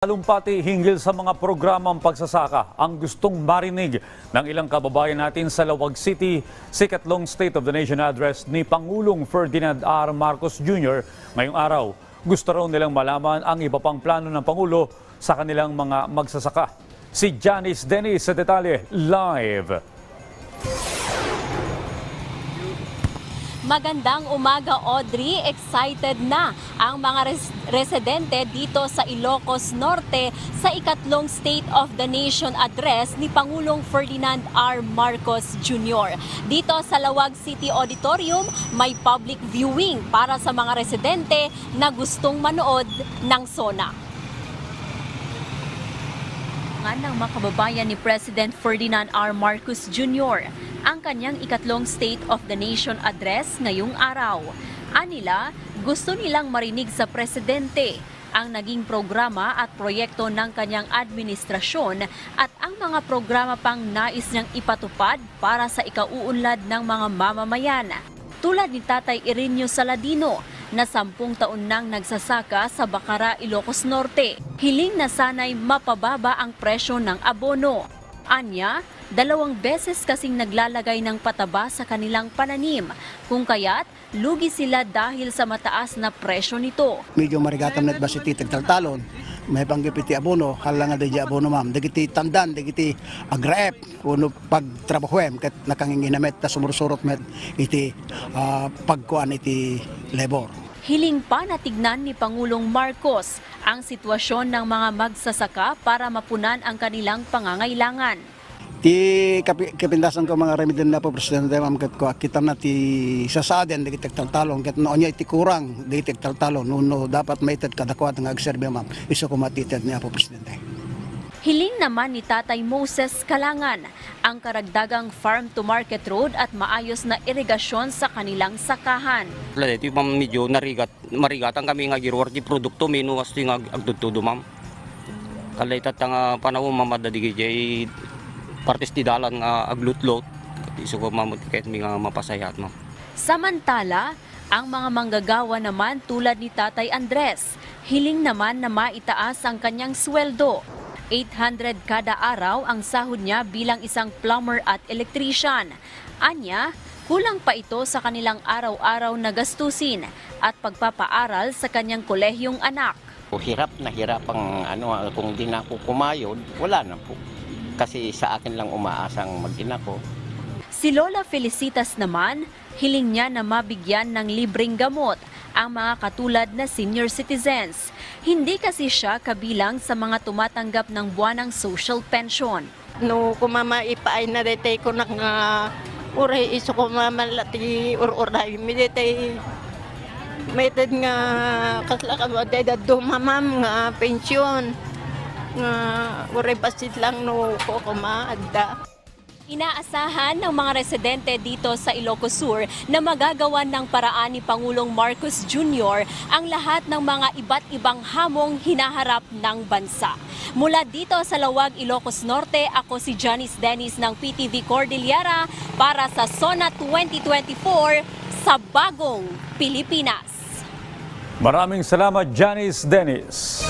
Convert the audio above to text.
Talumpati hinggil sa mga programang pagsasaka ang gustong marinig ng ilang kababayan natin sa Lawag City sa ikatlong State of the Nation address ni Pangulong Ferdinand R. Marcos Jr. ngayong araw. Gusto raw nilang malaman ang iba pang plano ng Pangulo sa kanilang mga magsasaka. Si Janice Dennis sa detalye live. Magandang umaga, Audrey. Excited na ang mga residente dito sa Ilocos Norte sa ikatlong State of the Nation address ni Pangulong Ferdinand R. Marcos Jr. Dito sa Lawag City Auditorium, may public viewing para sa mga residente na gustong manood ng SONA. Ng mga kababayan ni President Ferdinand R. Marcos Jr. ang kanyang ikatlong State of the Nation address ngayong araw. Anila, gusto nilang marinig sa presidente ang naging programa at proyekto ng kanyang administrasyon at ang mga programa pang nais niyang ipatupad para sa ikauunlad ng mga mamamayan. Tulad ni Tatay Ireneo Saladino, na 10 taon nang nagsasaka sa Bacara, Ilocos Norte. Hiling na sana'y mapababa ang presyo ng abono. Anya, 2 beses kasing naglalagay ng pataba sa kanilang pananim, kung kaya't lugi sila dahil sa mataas na presyo nito. Medyo marigatam net ba si titag taltalon, may panggipiti abono, halangan da abono ma'am, dagiti tandan, dagiti agraep, kuno pagtrabahuem, kat nakanginginamet na sumursurot met iti pagkuan iti labor. Hiling pa na tignan ni Pangulong Marcos ang sitwasyon ng mga magsasaka para mapunan ang kanilang pangangailangan. Ti kapindasan ko mga remedyo na po presidente ma'am kat ko kita na ti sasaden dagiti taltalon kat noonya iti kurang dagiti taltalon no dapat maited kadakwat nga agserbe ma'am isu ko matited niya po presidente. Hiling naman ni Tatay Moses Kalangan ang karagdagang farm-to-market road at maayos na irigasyon sa kanilang sakahan. Ito ma'am medyo marigatan kami nga girwar di produkto menu kasi nga agdudtudo ma'am. Kalaitat nga panahon mamadadigi jay partes di dalan nga aglutlot. Iso ko ma'am kahit may nga mapasayat ma'am. Samantala, ang mga manggagawa naman tulad ni Tatay Andres, hiling naman na maitaas ang kanyang sweldo. 800 kada araw ang sahod niya bilang isang plumber at electrician. Anya, kulang pa ito sa kanilang araw-araw na gastusin at pagpapaaral sa kanyang kolehiyong anak. Hirap na hirap ang kung di na ako kumayod, wala na po. Kasi sa akin lang umaasang mag-ina ko. Si Lola Felicitas naman, hiling niya na mabigyan ng libreng gamot ang mga katulad na senior citizens. Hindi kasi siya kabilang sa mga tumatanggap ng buwanang social pension. No, kumama ipaay na detay ko na nga uray iso ko mamalati uray mi detay meted nga kaslaka detay dumamam nga pension nga uray basit lang no ko kumaagda. Inaasahan ng mga residente dito sa Ilocos Sur na magagawan ng paraan ni Pangulong Marcos Jr. ang lahat ng mga iba't ibang hamong hinaharap ng bansa. Mula dito sa Lawag, Ilocos Norte, ako si Janice Dennis ng PTV Cordillera para sa SONA 2024 sa Bagong Pilipinas. Maraming salamat, Janice Dennis.